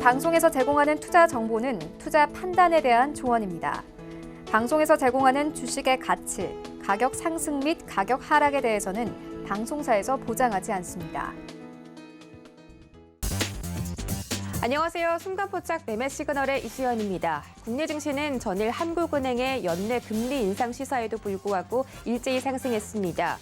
방송에서 제공하는 투자 정보는 투자 판단에 대한 조언입니다. 방송에서 제공하는 주식의 가치, 가격 상승 및 가격 하락에 대해서는 방송사에서 보장하지 않습니다. 안녕하세요. 순간포착 매매 시그널의 이수연입니다. 국내 증시는 전일 한국은행의 연내 금리 인상 시사에도 불구하고 일제히 상승했습니다.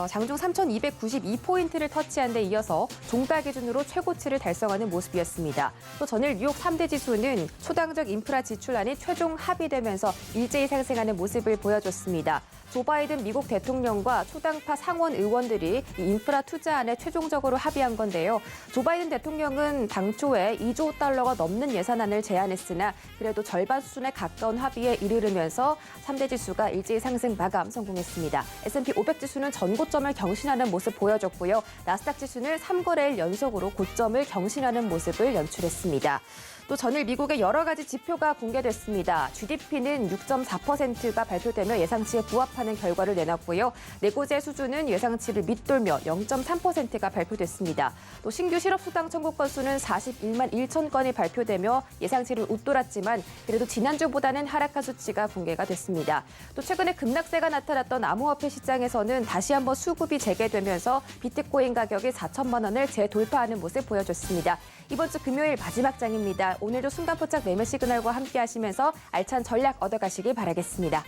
장중 3,292포인트를 터치한 데 이어서 종가 기준으로 최고치를 달성하는 모습이었습니다. 또 전일 뉴욕 3대 지수는 초당적 인프라 지출안이 최종 합의되면서 일제히 상승하는 모습을 보여줬습니다. 조 바이든 미국 대통령과 초당파 상원 의원들이 이 인프라 투자안에 최종적으로 합의한 건데요. 조 바이든 대통령은 당초에 2조 달러가 넘는 예산안을 제안했으나 그래도 절반 수준에 가까운 합의에 이르르면서 3대 지수가 일제히 상승 마감 성공했습니다. S&P 500 지수는 전고점을 경신하는 모습 보여줬고요. 나스닥 지수는 3거래일 연속으로 고점을 경신하는 모습을 연출했습니다. 또 전일 미국의 여러 가지 지표가 공개됐습니다. GDP는 6.4%가 발표되며 예상치에 부합하는 결과를 내놨고요. 내고제 수준은 예상치를 밑돌며 0.3%가 발표됐습니다. 또 신규 실업수당 청구 건수는 41만 1천 건이 발표되며 예상치를 웃돌았지만 그래도 지난주보다는 하락한 수치가 공개가 됐습니다. 또 최근에 급락세가 나타났던 암호화폐 시장에서는 다시 한번 수급이 재개되면서 비트코인 가격이 4천만 원을 재돌파하는 모습 보여줬습니다. 이번 주 금요일 마지막 장입니다. 오늘도 순간포착 매매 시그널과 함께 하시면서 알찬 전략 얻어가시길 바라겠습니다.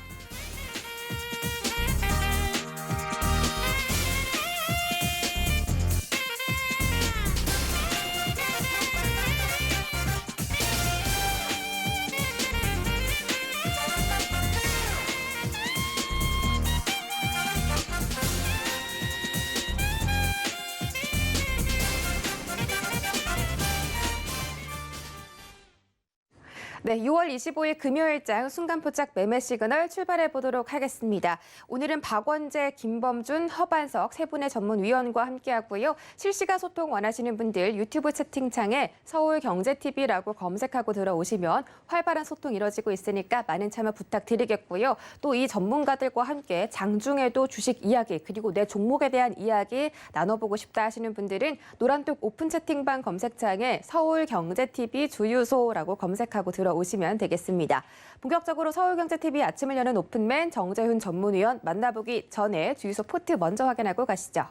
네, 6월 25일 금요일장 순간포착 매매 시그널 출발해 보도록 하겠습니다. 오늘은 박원재, 김범준, 허반석 세 분의 전문위원과 함께하고요. 실시간 소통 원하시는 분들 유튜브 채팅창에 서울경제TV라고 검색하고 들어오시면 활발한 소통 이뤄지고 있으니까 많은 참여 부탁드리겠고요. 또 이 전문가들과 함께 장중에도 주식 이야기 그리고 내 종목에 대한 이야기 나눠보고 싶다 하시는 분들은 노란톡 오픈 채팅방 검색창에 서울경제TV 주유소라고 검색하고 들어오시면 되겠습니다. 본격적으로 서울경제TV 아침을 여는 오픈맨 정재훈 전문위원 만나보기 전에 주유소 포트 먼저 확인하고 가시죠.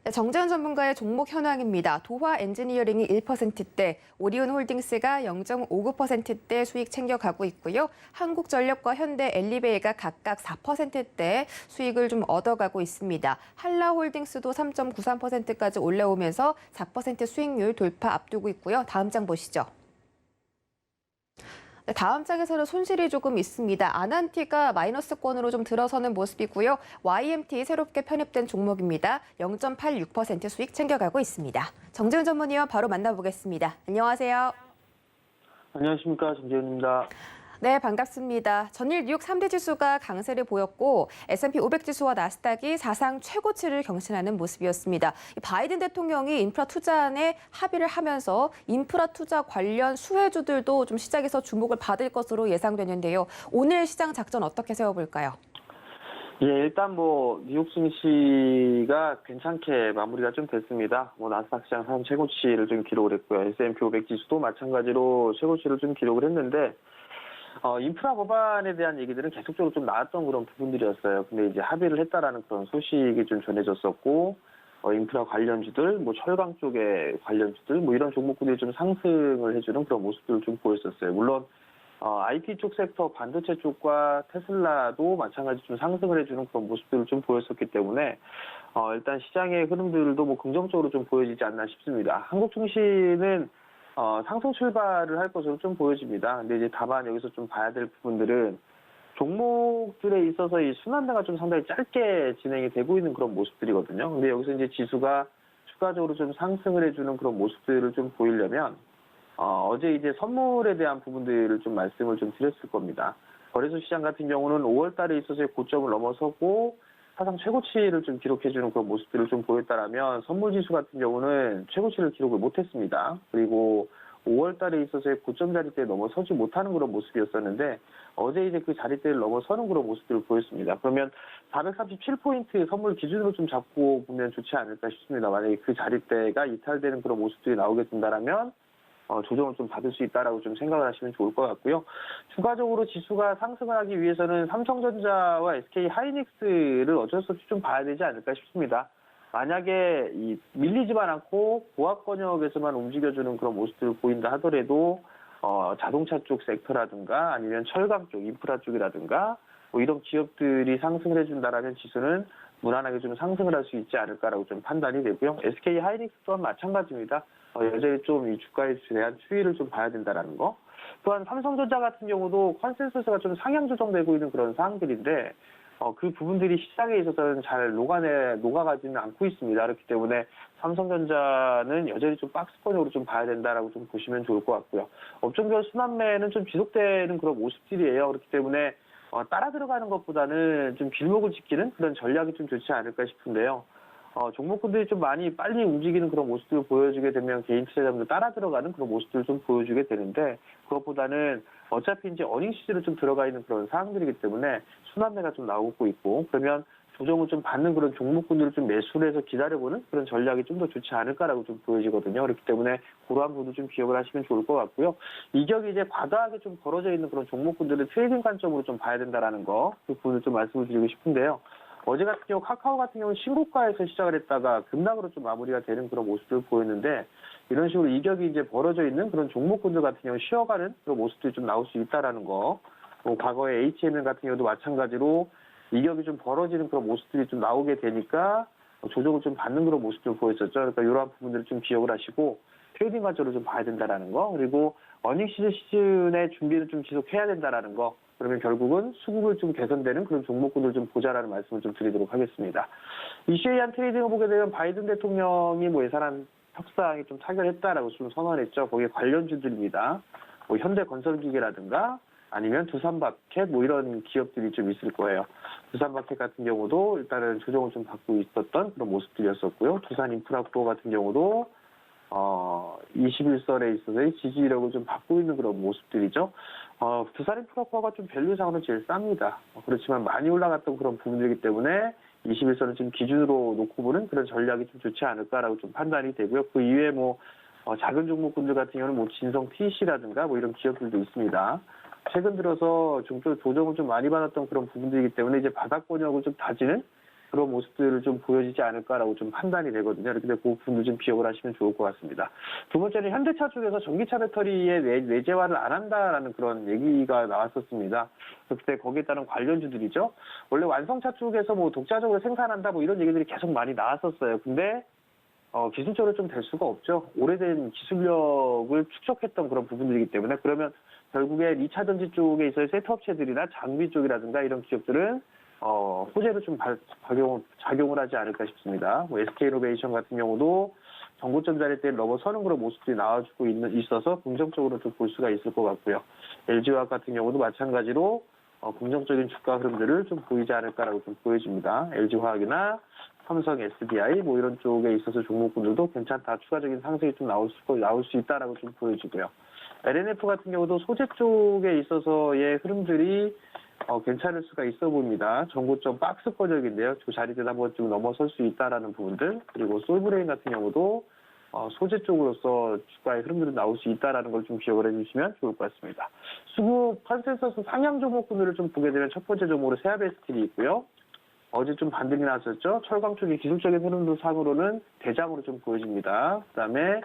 네, 정재훈 전문가의 종목 현황입니다. 도화 엔지니어링이 1%대, 오리온홀딩스가 0.59%대 수익 챙겨가고 있고요. 한국전력과 현대 엘리베이가 각각 4%대 수익을 좀 얻어가고 있습니다. 한라홀딩스도 3.93%까지 올라오면서 4% 수익률 돌파 앞두고 있고요. 다음 장 보시죠. 다음 장에서는 손실이 조금 있습니다. 아난티가 마이너스권으로 좀 들어서는 모습이고요. YMT 새롭게 편입된 종목입니다. 0.86% 수익 챙겨가고 있습니다. 정재훈 전문위원 바로 만나보겠습니다. 안녕하세요. 안녕하십니까. 정재훈입니다. 네, 반갑습니다. 전일 뉴욕 3대 지수가 강세를 보였고 S&P 500 지수와 나스닥이 사상 최고치를 경신하는 모습이었습니다. 바이든 대통령이 인프라 투자안에 합의를 하면서 인프라 투자 관련 수혜주들도 좀 시장에서 주목을 받을 것으로 예상되는데요. 오늘 시장 작전 어떻게 세워볼까요? 예, 일단 뉴욕 증시가 괜찮게 마무리가 좀 됐습니다. 나스닥 시장 사상 최고치를 좀 기록을 했고요. S&P 500 지수도 마찬가지로 최고치를 좀 기록을 했는데 인프라 법안에 대한 얘기들은 계속적으로 좀 나왔던 그런 부분들이었어요. 근데 이제 합의를 했다라는 그런 소식이 좀 전해졌었고, 인프라 관련주들, 철강 쪽의 관련주들, 이런 종목들이 좀 상승을 해주는 그런 모습들을 좀 보였었어요. 물론, IT 쪽 섹터, 반도체 쪽과 테슬라도 마찬가지 좀 상승을 해주는 그런 모습들을 좀 보였었기 때문에, 일단 시장의 흐름들도 긍정적으로 좀 보여지지 않나 싶습니다. 한국 증시는 상승 출발을 할 것으로 좀 보여집니다. 근데 이제 다만 여기서 좀 봐야 될 부분들은 종목들에 있어서 이 순환매가 좀 상당히 짧게 진행이 되고 있는 그런 모습들이거든요. 근데 여기서 이제 지수가 추가적으로 좀 상승을 해주는 그런 모습들을 좀 보이려면 어제 이제 선물에 대한 부분들을 좀 말씀을 좀 드렸을 겁니다. 거래소 시장 같은 경우는 5월 달에 있어서의 고점을 넘어서고 사상 최고치를 좀 기록해주는 그런 모습들을 좀 보였다라면 선물 지수 같은 경우는 최고치를 기록을 못했습니다. 그리고 5월 달에 있어서의 고점 자리대에 넘어서지 못하는 그런 모습이었었는데 어제 이제 그 자리대를 넘어서는 그런 모습들을 보였습니다. 그러면 437포인트 선물 기준으로 좀 잡고 보면 좋지 않을까 싶습니다. 만약에 그 자리대가 이탈되는 그런 모습들이 나오게 된다면 조정을 좀 받을 수 있다라고 좀 생각을 하시면 좋을 것 같고요. 추가적으로 지수가 상승을 하기 위해서는 삼성전자와 SK 하이닉스를 어쩔 수 없이 좀 봐야 되지 않을까 싶습니다. 만약에 밀리지만 않고 고학번역에서만 움직여주는 그런 모습들을 보인다 하더라도 자동차 쪽 섹터라든가 아니면 철강 쪽, 인프라 쪽이라든가 뭐 이런 기업들이 상승을 해준다라면 지수는 무난하게 좀 상승을 할 수 있지 않을까라고 좀 판단이 되고요. SK 하이닉스 또한 마찬가지입니다. 여전히 좀 이 주가에 대한 추이를 좀 봐야 된다라는 거. 또한 삼성전자 같은 경우도 컨센서스가 좀 상향 조정되고 있는 그런 사항들인데 그 부분들이 시장에 있어서는 잘 녹아가지는 않고 있습니다. 그렇기 때문에 삼성전자는 여전히 좀 박스권으로 좀 봐야 된다라고 좀 보시면 좋을 것 같고요. 업종별 순환매는 좀 지속되는 그런 모습들이에요. 그렇기 때문에 따라 들어가는 것보다는 좀 길목을 지키는 그런 전략이 좀 좋지 않을까 싶은데요. 종목군들이 좀 많이 빨리 움직이는 그런 모습들을 보여주게 되면 개인 투자자분들 따라 들어가는 그런 모습들을 좀 보여주게 되는데 그것보다는 어차피 이제 어닝 시즌으로 좀 들어가 있는 그런 사항들이기 때문에 순환매가 좀 나오고 있고 그러면 조정을 좀 받는 그런 종목군들을 좀 매수를 해서 기다려보는 그런 전략이 좀 더 좋지 않을까라고 좀 보여지거든요. 그렇기 때문에 그러한 부분도 좀 기억을 하시면 좋을 것 같고요. 이격이 이제 과다하게 좀 벌어져 있는 그런 종목군들을 트레이딩 관점으로 좀 봐야 된다라는 거, 그 부분을 좀 말씀을 드리고 싶은데요. 어제 같은 경우 카카오 같은 경우는 신고가에서 시작을 했다가 급락으로 좀 마무리가 되는 그런 모습들을 보였는데 이런 식으로 이격이 이제 벌어져 있는 그런 종목군들 같은 경우 쉬어가는 그런 모습들이 좀 나올 수 있다라는 거. 과거에 H&M 같은 경우도 마찬가지로 이격이 좀 벌어지는 그런 모습들이 좀 나오게 되니까 조정을 좀 받는 그런 모습들을 보였었죠. 그러니까 이러한 부분들을 좀 기억을 하시고 트레이딩 관점으로 좀 봐야 된다라는 거. 그리고 어닝 시즌의 준비를 좀 지속해야 된다라는 거. 그러면 결국은 수급을 좀 개선되는 그런 종목군을 좀 보자라는 말씀을 좀 드리도록 하겠습니다. 이슈에 한 트레이딩을 보게 되면 바이든 대통령이 뭐 예산안 협상에 좀 타결했다라고 좀 선언했죠. 거기에 관련주들입니다. 뭐 현대건설기계라든가 아니면 두산바켓 뭐 이런 기업들이 좀 있을 거예요. 두산바켓 같은 경우도 일단은 조정을 좀 받고 있었던 그런 모습들이었었고요. 두산인프라코어 같은 경우도 21선에 있어서의 지지력을 좀 받고 있는 그런 모습들이죠. 두산인프라코어가 좀 밸류상으로 제일 쌉니다. 그렇지만 많이 올라갔던 그런 부분이기 때문에 21선을 지금 기준으로 놓고 보는 그런 전략이 좀 좋지 않을까라고 좀 판단이 되고요. 그 이외에 뭐 작은 종목군들 같은 경우는 뭐 진성 TC라든가 뭐 이런 기업들도 있습니다. 최근 들어서 좀 조정을 좀 많이 받았던 그런 부분들이기 때문에 이제 바닥 권역을 좀 다지는 그런 모습들을 좀 보여지지 않을까라고 좀 판단이 되거든요. 그런데 그 부분도 좀 기억을 하시면 좋을 것 같습니다. 두 번째는 현대차 쪽에서 전기차 배터리의 내재화를 안 한다라는 그런 얘기가 나왔었습니다. 그때 거기에 따른 관련주들이죠. 원래 완성차 쪽에서 뭐 독자적으로 생산한다 뭐 이런 얘기들이 계속 많이 나왔었어요. 근데 기술적으로 좀 될 수가 없죠. 오래된 기술력을 축적했던 그런 부분들이기 때문에 그러면 결국에 2차 전지 쪽에 있어서 세트업체들이나 장비 쪽이라든가 이런 기업들은 호재로 좀 작용을 하지 않을까 싶습니다. 뭐 SK이노베이션 같은 경우도 정고점 자리대를 넘어서는 그런 모습들이 나와주고 있어서 긍정적으로 좀 볼 수가 있을 것 같고요. LG화학 같은 경우도 마찬가지로 긍정적인 주가 흐름들을 좀 보이지 않을까라고 좀 보여집니다. LG화학이나 삼성, SDI 뭐 이런 쪽에 있어서 종목군들도 괜찮다. 추가적인 상승이 좀 나올 수 있다라고 좀 보여지고요. LNF 같은 경우도 소재 쪽에 있어서의 흐름들이 괜찮을 수가 있어 보입니다. 정고점 박스 권역인데요. 그 자리대 한번 좀 넘어설 수 있다라는 부분들. 그리고 솔브레인 같은 경우도 소재 쪽으로서 주가의 흐름들이 나올 수 있다라는 걸 좀 기억을 해주시면 좋을 것 같습니다. 수급 컨센서스 상향 종목군들을 좀 보게 되면 첫 번째 종목으로 세아베스틸이 있고요. 어제 좀 반등이 나왔었죠. 철강 쪽의 기술적인 흐름도 상으로는 대장으로 좀 보여집니다. 그다음에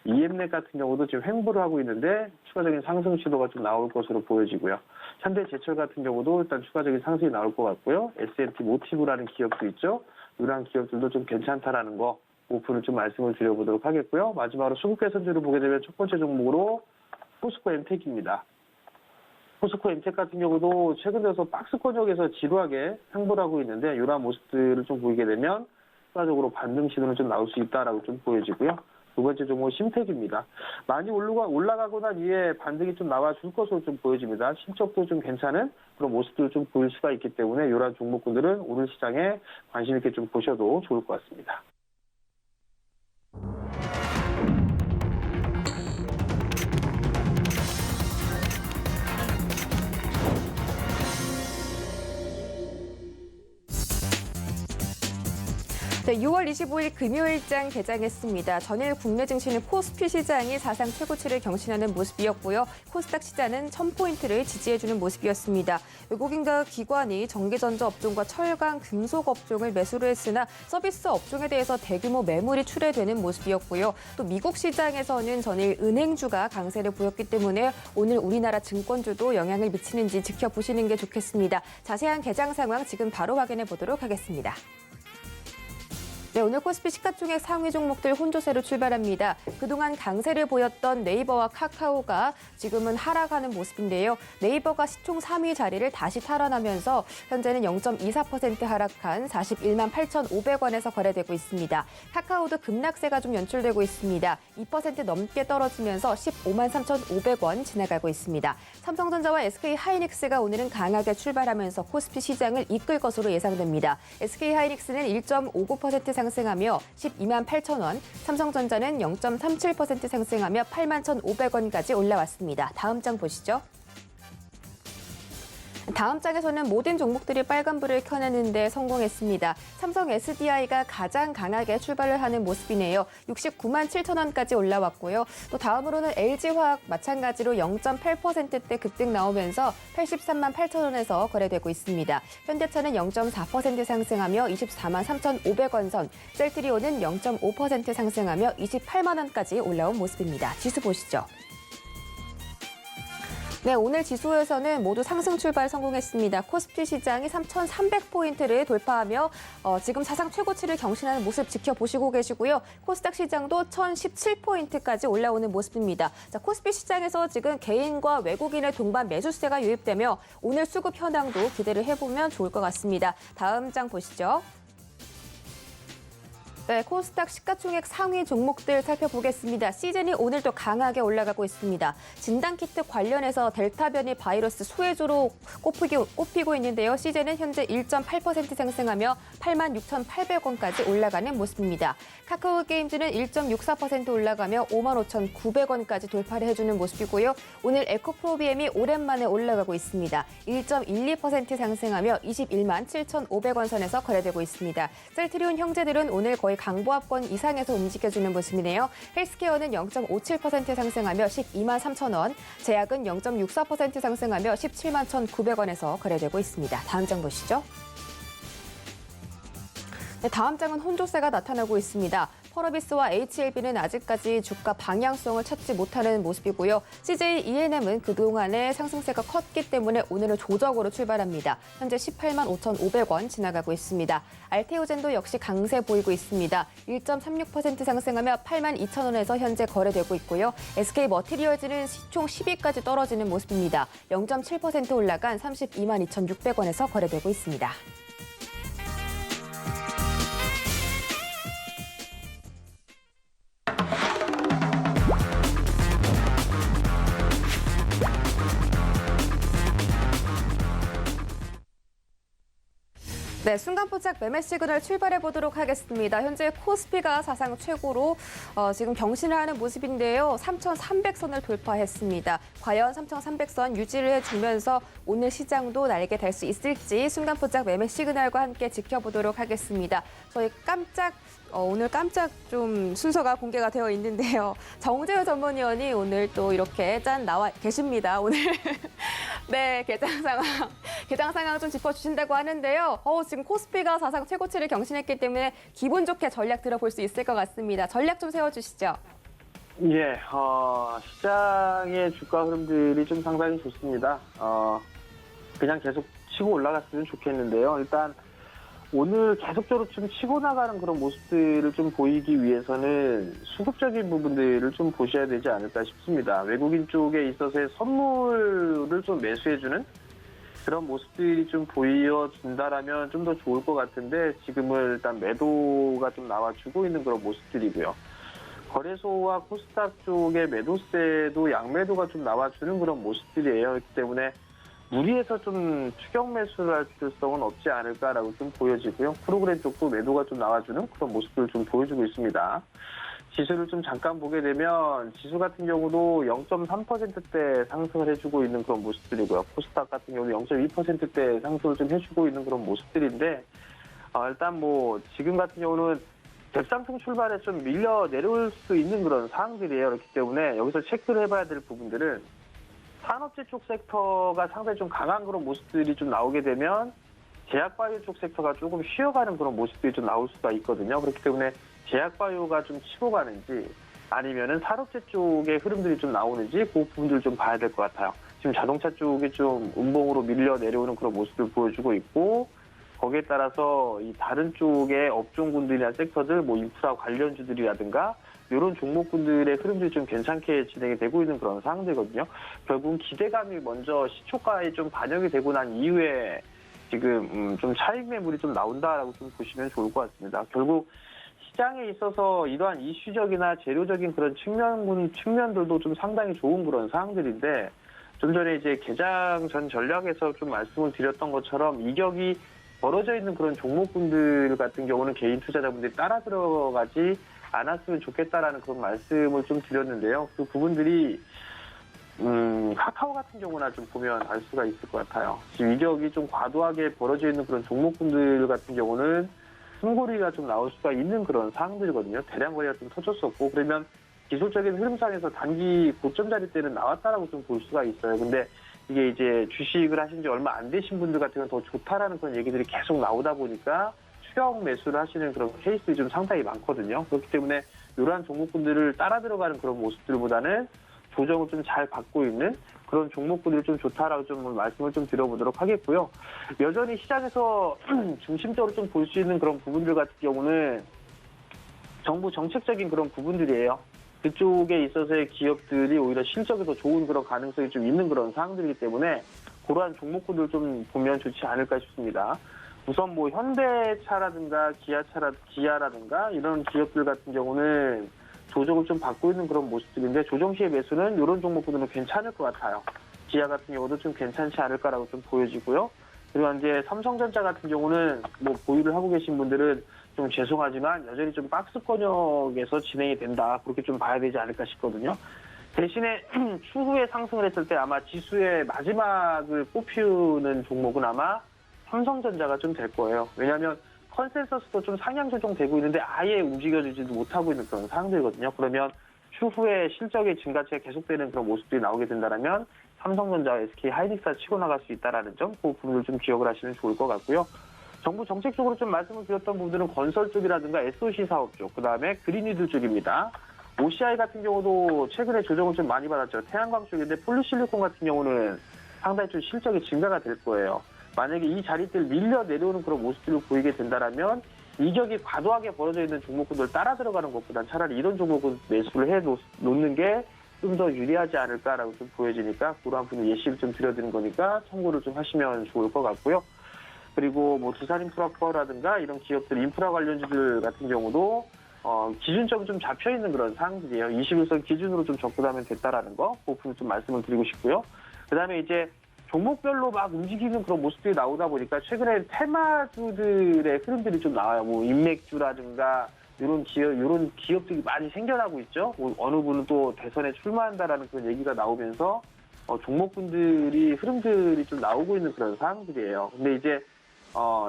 EM넷 같은 경우도 지금 횡보를 하고 있는데 추가적인 상승 시도가 좀 나올 것으로 보여지고요. 현대제철 같은 경우도 일단 추가적인 상승이 나올 것 같고요. S&T 모티브라는 기업도 있죠. 이러한 기업들도 좀 괜찮다라는 거 오픈을 좀 말씀을 드려보도록 하겠고요. 마지막으로 수급 개선주를 보게 되면 첫 번째 종목으로 포스코 엠텍입니다. 포스코 엠텍 같은 경우도 최근 들어서 박스 권역에서 지루하게 횡보를 하고 있는데 이러한 모습들을 좀 보이게 되면 추가적으로 반등 신호는 좀 나올 수 있다라고 좀 보여지고요. 두 번째 종목은 심텍입니다. 많이 올라가고 난 이후에 반등이 좀 나와줄 것으로 좀 보여집니다. 실적도 좀 괜찮은 그런 모습들을 좀 보일 수가 있기 때문에 이러한 종목군들은 오늘 시장에 관심 있게 좀 보셔도 좋을 것 같습니다. 네, 6월 25일 금요일장 개장했습니다. 전일 국내 증시는 코스피 시장이 사상 최고치를 경신하는 모습이었고요. 코스닥 시장은 1000포인트를 지지해주는 모습이었습니다. 외국인과 기관이 전기전자 업종과 철강, 금속 업종을 매수를 했으나 서비스 업종에 대해서 대규모 매물이 출회되는 모습이었고요. 또 미국 시장에서는 전일 은행주가 강세를 보였기 때문에 오늘 우리나라 증권주도 영향을 미치는지 지켜보시는 게 좋겠습니다. 자세한 개장 상황 지금 바로 확인해 보도록 하겠습니다. 네, 오늘 코스피 시가총액 상위 종목들 혼조세로 출발합니다. 그동안 강세를 보였던 네이버와 카카오가 지금은 하락하는 모습인데요. 네이버가 시총 3위 자리를 다시 탈환하면서 현재는 0.24% 하락한 41만 8,500원에서 거래되고 있습니다. 카카오도 급락세가 좀 연출되고 있습니다. 2% 넘게 떨어지면서 15만 3,500원 지나가고 있습니다. 삼성전자와 SK하이닉스가 오늘은 강하게 출발하면서 코스피 시장을 이끌 것으로 예상됩니다. SK하이닉스는 1.59% 상승하며 12만 8,000원, 삼성전자는 0.37% 상승하며 8만 1,500원까지 올라왔습니다. 다음 장 보시죠. 다음 장에서는 모든 종목들이 빨간불을 켜내는데 성공했습니다. 삼성 SDI가 가장 강하게 출발을 하는 모습이네요. 69만 7,000원까지 올라왔고요. 또 다음으로는 LG화학 마찬가지로 0.8%대 급등 나오면서 83만 8,000원에서 거래되고 있습니다. 현대차는 0.4% 상승하며 24만 3,500원 선, 셀트리온은 0.5% 상승하며 28만 원까지 올라온 모습입니다. 지수 보시죠. 네, 오늘 지수에서는 모두 상승 출발 성공했습니다. 코스피 시장이 3,300포인트를 돌파하며 지금 사상 최고치를 경신하는 모습 지켜보시고 계시고요. 코스닥 시장도 1,017포인트까지 올라오는 모습입니다. 자, 코스피 시장에서 지금 개인과 외국인의 동반 매수세가 유입되며 오늘 수급 현황도 기대를 해보면 좋을 것 같습니다. 다음 장 보시죠. 네, 코스닥 시가총액 상위 종목들 살펴보겠습니다. 시즌이 오늘도 강하게 올라가고 있습니다. 진단키트 관련해서 델타 변이 바이러스 수혜주로 꼽히고 있는데요. 시즌은 현재 1.8% 상승하며 86,800원까지 올라가는 모습입니다. 카카오 게임즈는 1.64% 올라가며 55,900원까지 돌파를 해주는 모습이고요. 오늘 에코프로비엠이 오랜만에 올라가고 있습니다. 1.12% 상승하며 21만 7,500원 선에서 거래되고 있습니다. 셀트리온 형제들은 오늘 거의 강보합권 이상에서 움직여주는 모습이네요. 헬스케어는 0.57% 상승하며 12만 3,000원, 제약은 0.64% 상승하며 17만 1,900원에서 거래되고 있습니다. 다음 장 보시죠. 네, 다음 장은 혼조세가 나타나고 있습니다. 펄어비스와 HLB는 아직까지 주가 방향성을 찾지 못하는 모습이고요. CJ E&M은 그동안의 상승세가 컸기 때문에 오늘은 조정으로 출발합니다. 현재 18만 5,500원 지나가고 있습니다. 알테오젠도 역시 강세 보이고 있습니다. 1.36% 상승하며 8만 2,000원에서 현재 거래되고 있고요. SK머티리얼즈는 시총 10위까지 떨어지는 모습입니다. 0.7% 올라간 32만 2,600원에서 거래되고 있습니다. 네, 순간포착 매매 시그널 출발해 보도록 하겠습니다. 현재 코스피가 사상 최고로 지금 경신을 하는 모습인데요. 3,300선을 돌파했습니다. 과연 3,300선 유지를 해주면서 오늘 시장도 날게 될 수 있을지 순간포착 매매 시그널과 함께 지켜보도록 하겠습니다. 저희 오늘 깜짝 좀 순서가 공개가 되어 있는데요. 정재우 전문위원이 오늘 또 이렇게 나와 계십니다. 오늘 네, 개장 상황 좀 짚어주신다고 하는데요. 지금 코스피가 사상 최고치를 경신했기 때문에 기분 좋게 전략 들어볼 수 있을 것 같습니다. 전략 좀 세워주시죠. 예, 시장의 주가 흐름들이 좀 상당히 좋습니다. 그냥 계속 치고 올라갔으면 좋겠는데요. 일단 오늘 계속적으로 좀 치고 나가는 그런 모습들을 좀 보이기 위해서는 수급적인 부분들을 좀 보셔야 되지 않을까 싶습니다. 외국인 쪽에 있어서의 선물을 좀 매수해주는 그런 모습들이 좀 보여준다라면 좀 더 좋을 것 같은데 지금은 일단 매도가 좀 나와주고 있는 그런 모습들이고요. 거래소와 코스닥 쪽의 매도세도 양매도가 좀 나와주는 그런 모습들이에요. 그렇기 때문에 무리해서 좀 추격 매수를 할 필요성은 없지 않을까라고 좀 보여지고요. 프로그램 쪽도 매도가 좀 나와주는 그런 모습들을 좀 보여주고 있습니다. 지수를 좀 잠깐 보게 되면 지수 같은 경우도 0.3%대 상승을 해주고 있는 그런 모습들이고요. 코스닥 같은 경우도 0.2%대 상승을 좀 해주고 있는 그런 모습들인데 일단 뭐 지금 같은 경우는 갭상승 출발에 좀 밀려 내려올 수 있는 그런 상황들이에요. 그렇기 때문에 여기서 체크를 해봐야 될 부분들은 산업재 쪽 섹터가 상당히 좀 강한 그런 모습들이 좀 나오게 되면 제약바이오 쪽 섹터가 조금 쉬어가는 그런 모습들이 좀 나올 수가 있거든요. 그렇기 때문에 제약바이오가 좀 치고 가는지 아니면은 산업재 쪽의 흐름들이 좀 나오는지 그 부분들을 좀 봐야 될 것 같아요. 지금 자동차 쪽이 좀 음봉으로 밀려 내려오는 그런 모습을 보여주고 있고 거기에 따라서 이 다른 쪽의 업종군들이나 섹터들, 뭐 인프라 관련주들이라든가 이런 종목군들의 흐름들이 좀 괜찮게 진행이 되고 있는 그런 상황들거든요. 결국은 기대감이 먼저 시초가에 좀 반영이 되고 난 이후에 지금 좀 차익 매물이 좀 나온다라고 좀 보시면 좋을 것 같습니다. 결국 시장에 있어서 이러한 이슈적이나 재료적인 그런 측면들도 좀 상당히 좋은 그런 상황들인데 좀 전에 이제 개장 전 전략에서 좀 말씀을 드렸던 것처럼 이격이 벌어져 있는 그런 종목군들 같은 경우는 개인 투자자분들이 따라 들어가지 않았으면 좋겠다라는 그런 말씀을 좀 드렸는데요. 그 부분들이 카카오 같은 경우나 좀 보면 알 수가 있을 것 같아요. 지금 이격이 좀 과도하게 벌어져 있는 그런 종목군들 같은 경우는 숨고리가 좀 나올 수가 있는 그런 상황들이거든요. 대량 거래가 좀 터졌었고 그러면 기술적인 흐름상에서 단기 고점 자리 때는 나왔다라고 좀 볼 수가 있어요. 근데 이게 이제 주식을 하신 지 얼마 안 되신 분들 같은 경우는 더 좋다라는 그런 얘기들이 계속 나오다 보니까 추격 매수를 하시는 그런 케이스들이 좀 상당히 많거든요. 그렇기 때문에 이러한 종목군들을 따라 들어가는 그런 모습들보다는 조정을 좀 잘 받고 있는 그런 종목군들이 좀 좋다라고 좀 말씀을 좀 드려보도록 하겠고요. 여전히 시장에서 중심적으로 좀 볼 수 있는 그런 부분들 같은 경우는 정부 정책적인 그런 부분들이에요. 그쪽에 있어서의 기업들이 오히려 실적이 더 좋은 그런 가능성이 좀 있는 그런 상황들이기 때문에 그러한 종목군들 좀 보면 좋지 않을까 싶습니다. 우선 뭐 현대차라든가 기아라든가 이런 기업들 같은 경우는 조정을 좀 받고 있는 그런 모습들인데 조정 시의 매수는 이런 종목군들은 괜찮을 것 같아요. 기아 같은 경우도 좀 괜찮지 않을까라고 좀 보여지고요. 그리고 이제 삼성전자 같은 경우는 뭐 보유를 하고 계신 분들은 좀 죄송하지만 여전히 좀 박스권역에서 진행이 된다. 그렇게 좀 봐야 되지 않을까 싶거든요. 대신에 추후에 상승을 했을 때 아마 지수의 마지막을 뽑히는 종목은 아마 삼성전자가 좀 될 거예요. 왜냐하면 컨센서스도 좀 상향 조정되고 있는데 아예 움직여지지도 못하고 있는 그런 상황들이거든요. 그러면 추후에 실적의 증가치가 계속되는 그런 모습들이 나오게 된다면 삼성전자와 SK 하이닉스가 치고 나갈 수 있다는 점, 그 부분을 좀 기억을 하시면 좋을 것 같고요. 정부 정책적으로 좀 말씀을 드렸던 부분들은 건설 쪽이라든가 SOC 사업 쪽, 그 다음에 그린위드 쪽입니다. OCI 같은 경우도 최근에 조정을 좀 많이 받았죠. 태양광 쪽인데 폴리실리콘 같은 경우는 상당히 좀 실적이 증가가 될 거예요. 만약에 이 자리들 밀려 내려오는 그런 모습들을 보이게 된다면 이격이 과도하게 벌어져 있는 종목군들 따라 들어가는 것보단 차라리 이런 종목은 매수를 해 놓는 게 좀 더 유리하지 않을까라고 좀 보여지니까 그러한 부분 예시를 좀 드려드리는 거니까 참고를 좀 하시면 좋을 것 같고요. 그리고 뭐 두산인프라코어라든가 이런 기업들 인프라 관련주들 같은 경우도 기준점이 좀 잡혀 있는 그런 상황들이에요. 21선 기준으로 좀 접근하면 됐다라는 거, 그 부분 좀 말씀을 드리고 싶고요. 그다음에 이제 종목별로 막 움직이는 그런 모습들이 나오다 보니까 최근에 테마주들의 흐름들이 좀 나와요. 뭐 인맥주라든가 이런 기업들이 많이 생겨나고 있죠. 뭐 어느 분은 또 대선에 출마한다라는 그런 얘기가 나오면서 종목군들이 흐름들이 좀 나오고 있는 그런 상황들이에요. 근데 이제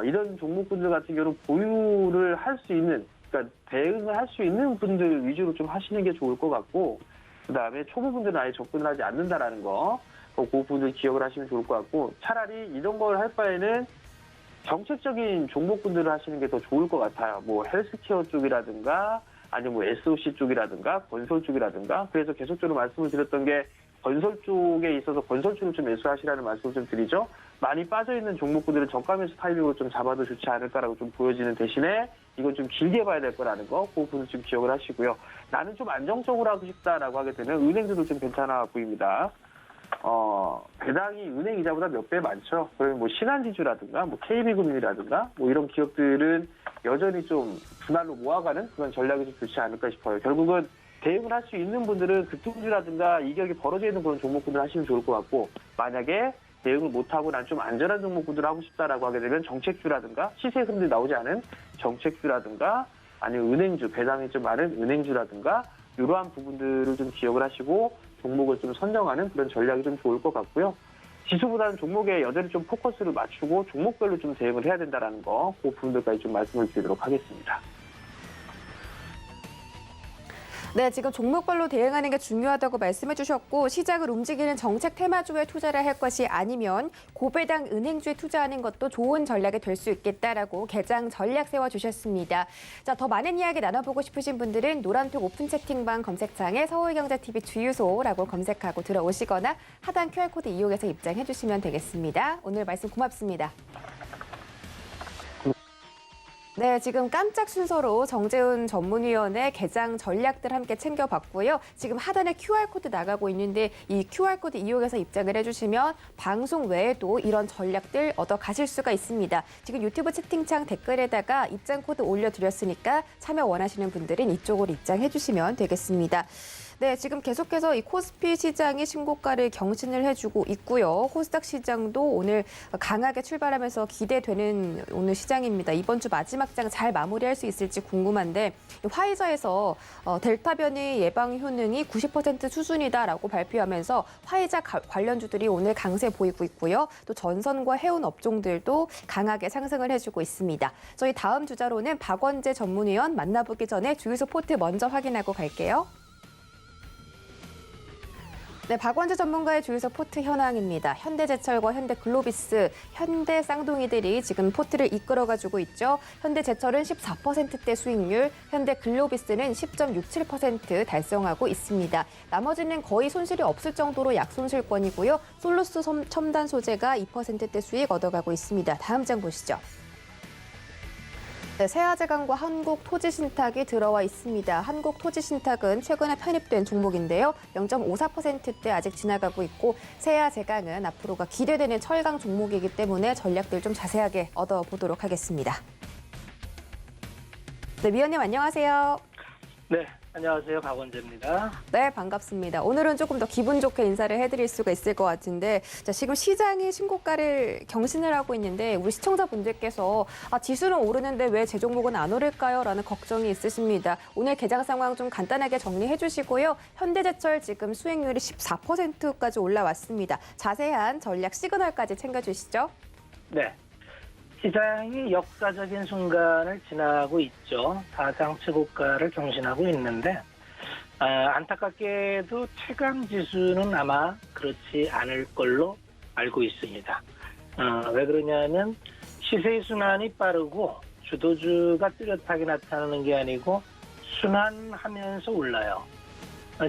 이런 종목군들 같은 경우는 보유를 할 수 있는, 그러니까 대응을 할 수 있는 분들 위주로 좀 하시는 게 좋을 것 같고, 그 다음에 초보분들은 아예 접근을 하지 않는다라는 거, 그 부분들 기억을 하시면 좋을 것 같고, 차라리 이런 걸 할 바에는 정책적인 종목군들을 하시는 게 더 좋을 것 같아요. 뭐 헬스케어 쪽이라든가 아니면 뭐 SOC 쪽이라든가 건설 쪽이라든가. 그래서 계속적으로 말씀을 드렸던 게 건설 쪽에 있어서 건설 쪽을 좀 매수하시라는 말씀을 좀 드리죠. 많이 빠져있는 종목군들은 저가 매수 타이밍으로 좀 잡아도 좋지 않을까라고 좀 보여지는 대신에 이건 좀 길게 봐야 될 거라는 거, 그 부분을 좀 기억을 하시고요. 나는 좀 안정적으로 하고 싶다라고 하게 되면 은행들도 좀 괜찮아 보입니다. 배당이 은행 이자보다 몇 배 많죠. 그러면 뭐 신한지주라든가 뭐 KB금융이라든가 뭐 이런 기업들은 여전히 좀 분할로 모아가는 그런 전략이 좀 좋지 않을까 싶어요. 결국은 대응을 할 수 있는 분들은 급등주라든가 이격이 벌어져 있는 그런 종목군들 하시면 좋을 것 같고, 만약에 대응을 못하고 난 좀 안전한 종목군들을 하고 싶다라고 하게 되면 정책주라든가 시세 흐름들이 나오지 않은 정책주라든가 아니면 은행주, 배당이 좀 많은 은행주라든가 이러한 부분들을 좀 기억을 하시고 종목을 좀 선정하는 그런 전략이 좀 좋을 것 같고요. 지수보다는 종목에 여전히 좀 포커스를 맞추고 종목별로 좀 대응을 해야 된다라는 거, 그 부분들까지 좀 말씀을 드리도록 하겠습니다. 네, 지금 종목별로 대응하는 게 중요하다고 말씀해 주셨고 시장을 움직이는 정책 테마주에 투자를 할 것이 아니면 고배당 은행주에 투자하는 것도 좋은 전략이 될 수 있겠다라고 개장 전략 세워주셨습니다. 자, 더 많은 이야기 나눠보고 싶으신 분들은 노란톡 오픈 채팅방 검색창에 서울경제TV 주유소라고 검색하고 들어오시거나 하단 QR코드 이용해서 입장해 주시면 되겠습니다. 오늘 말씀 고맙습니다. 네, 지금 깜짝 순서로 정재훈 전문위원의 개장 전략들 함께 챙겨봤고요. 지금 하단에 QR코드 나가고 있는데 이 QR코드 이용해서 입장을 해주시면 방송 외에도 이런 전략들 얻어가실 수가 있습니다. 지금 유튜브 채팅창 댓글에다가 입장 코드 올려드렸으니까 참여 원하시는 분들은 이쪽으로 입장해주시면 되겠습니다. 네, 지금 계속해서 이 코스피 시장이 신고가를 경신을 해주고 있고요. 코스닥 시장도 오늘 강하게 출발하면서 기대되는 오늘 시장입니다. 이번 주 마지막 장 잘 마무리할 수 있을지 궁금한데 화이자에서 델타 변이 예방 효능이 90% 수준이다라고 발표하면서 화이자 관련주들이 오늘 강세 보이고 있고요. 또 전선과 해운 업종들도 강하게 상승을 해주고 있습니다. 저희 다음 주자로는 박원재 전문위원 만나보기 전에 주유소 포트 먼저 확인하고 갈게요. 네, 박원재 전문가의 주유소 포트 현황입니다. 현대제철과 현대글로비스, 현대 쌍둥이들이 지금 포트를 이끌어가지고 있죠. 현대제철은 14%대 수익률, 현대글로비스는 10.67% 달성하고 있습니다. 나머지는 거의 손실이 없을 정도로 약손실권이고요. 솔루스 첨단 소재가 2%대 수익 얻어가고 있습니다. 다음 장 보시죠. 네, 세아제강과 한국토지신탁이 들어와 있습니다. 한국토지신탁은 최근에 편입된 종목인데요. 0.54%대 아직 지나가고 있고 세아제강은 앞으로가 기대되는 철강 종목이기 때문에 전략들 좀 자세하게 얻어보도록 하겠습니다. 네, 위원님 안녕하세요. 네, 안녕하세요. 박원재입니다. 네, 반갑습니다. 오늘은 조금 더 기분 좋게 인사를 해드릴 수가 있을 것 같은데 자, 지금 시장이 신고가를 경신을 하고 있는데 우리 시청자분들께서 지수는 오르는데 왜 제 종목은 안 오를까요? 라는 걱정이 있으십니다. 오늘 개장 상황 좀 간단하게 정리해 주시고요. 현대제철 지금 수익률이 14%까지 올라왔습니다. 자세한 전략 시그널까지 챙겨주시죠. 네, 시장이 역사적인 순간을 지나고 있죠. 사상 최고가를 경신하고 있는데 안타깝게도 최강 지수는 아마 그렇지 않을 걸로 알고 있습니다. 왜 그러냐면 시세의 순환이 빠르고 주도주가 뚜렷하게 나타나는 게 아니고 순환하면서 올라요.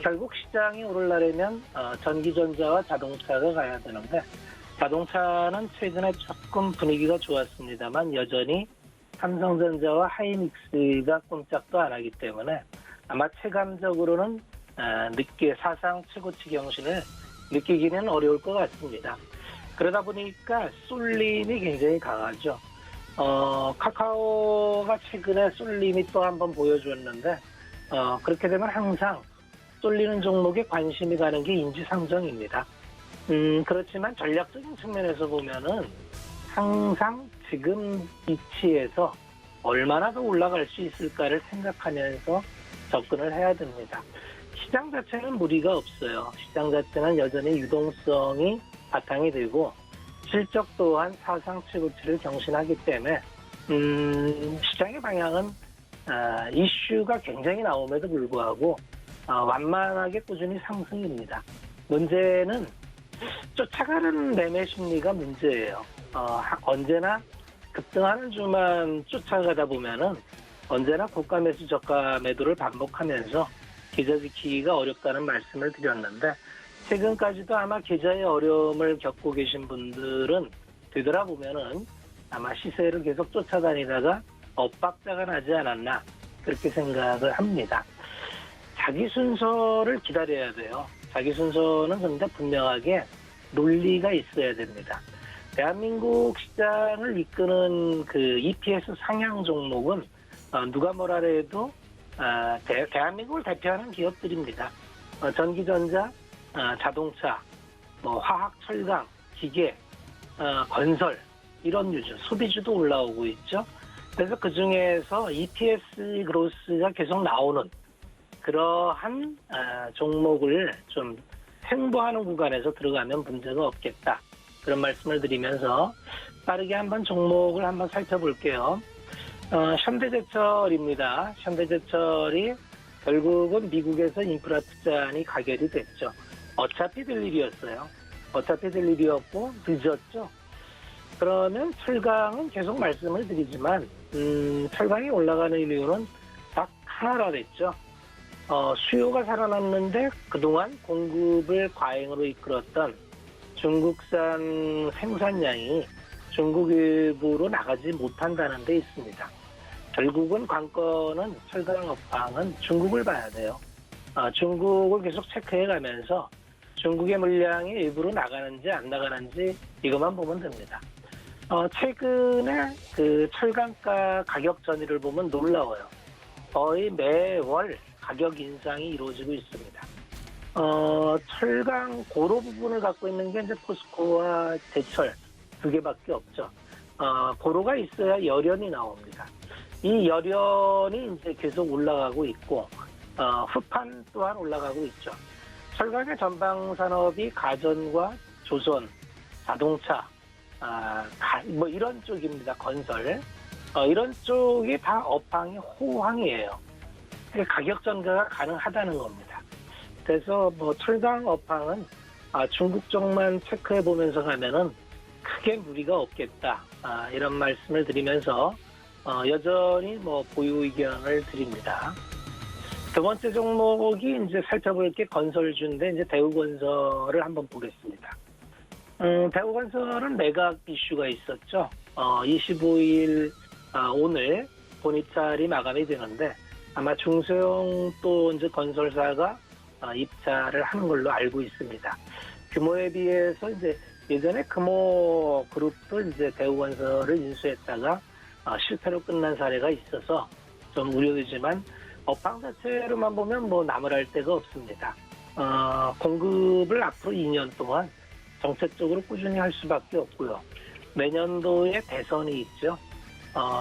결국 시장이 오르려면 전기전자와 자동차가 가야 되는데 자동차는 최근에 조금 분위기가 좋았습니다만 여전히 삼성전자와 하이닉스가 꼼짝도 안 하기 때문에 아마 체감적으로는 늦게 사상 최고치 경신을 느끼기는 어려울 것 같습니다. 그러다 보니까 쏠림이 굉장히 강하죠. 카카오가 최근에 쏠림이 또 한번 보여주었는데 그렇게 되면 항상 쏠리는 종목에 관심이 가는 게 인지상정입니다. 그렇지만 전략적인 측면에서 보면은 항상 지금 위치에서 얼마나 더 올라갈 수 있을까를 생각하면서 접근을 해야 됩니다. 시장 자체는 무리가 없어요. 시장 자체는 여전히 유동성이 바탕이 되고 실적 또한 사상 최고치를 경신하기 때문에 시장의 방향은 이슈가 굉장히 나옴에도 불구하고 완만하게 꾸준히 상승입니다. 문제는 쫓아가는 매매 심리가 문제예요. 언제나 급등하는 주만 쫓아가다 보면은 언제나 고가 매수 저가 매도를 반복하면서 계좌 지키기가 어렵다는 말씀을 드렸는데 최근까지도 아마 계좌의 어려움을 겪고 계신 분들은 되돌아보면은 아마 시세를 계속 쫓아다니다가 엇박자가 나지 않았나 그렇게 생각을 합니다. 자기 순서를 기다려야 돼요. 자기 순서는 근데 분명하게 논리가 있어야 됩니다. 대한민국 시장을 이끄는 그 EPS 상향 종목은 누가 뭐라 해도 대한민국을 대표하는 기업들입니다. 전기전자, 자동차, 화학, 철강, 기계, 건설 이런 유주, 소비주도 올라오고 있죠. 그래서 그 중에서 EPS 그로스가 계속 나오는 그러한 종목을 좀 횡보하는 구간에서 들어가면 문제가 없겠다. 그런 말씀을 드리면서 빠르게 한번 종목을 한번 살펴볼게요. 현대제철입니다. 현대제철이 결국은 미국에서 인프라 투자안이 가결이 됐죠. 어차피 될 일이었어요. 어차피 될 일이었고 늦었죠. 그러면 철강은 계속 말씀을 드리지만 철강이 올라가는 이유는 딱 하나라 됐죠. 수요가 살아났는데 그동안 공급을 과잉으로 이끌었던 중국산 생산량이 중국 일부로 나가지 못한다는 데 있습니다. 결국은 관건은 철강 업황은 중국을 봐야 돼요. 중국을 계속 체크해가면서 중국의 물량이 일부러 나가는지 안 나가는지 이것만 보면 됩니다. 최근에 그 철강가 가격 전이를 보면 놀라워요. 거의 매월 가격 인상이 이루어지고 있습니다. 철강 고로 부분을 갖고 있는 게 이제 포스코와 제철 두 개밖에 없죠. 고로가 있어야 열연이 나옵니다. 이 열연이 이제 계속 올라가고 있고, 후판 또한 올라가고 있죠. 철강의 전방 산업이 가전과 조선, 자동차, 뭐 이런 쪽입니다. 건설. 이런 쪽이 다 업황이 호황이에요. 가격 전가가 가능하다는 겁니다. 그래서 뭐 철강 업황은 중국 쪽만 체크해 보면서 가면은 크게 무리가 없겠다. 이런 말씀을 드리면서 여전히 뭐 보유 의견을 드립니다. 두 번째 종목이 이제 살펴볼 게 건설주인데 이제 대우건설을 한번 보겠습니다. 대우건설은 매각 이슈가 있었죠. 25일 오늘 본입찰이 마감이 되는데 아마 중소형 또 이제 건설사가 입찰을 하는 걸로 알고 있습니다. 규모에 비해서 이제 예전에 금호그룹도 이제 대우건설을 인수했다가 실패로 끝난 사례가 있어서 좀 우려되지만 업황 자체로만 보면 뭐 나무랄 데가 없습니다. 공급을 앞으로 2년 동안 정책적으로 꾸준히 할 수밖에 없고요. 내년도에 대선이 있죠.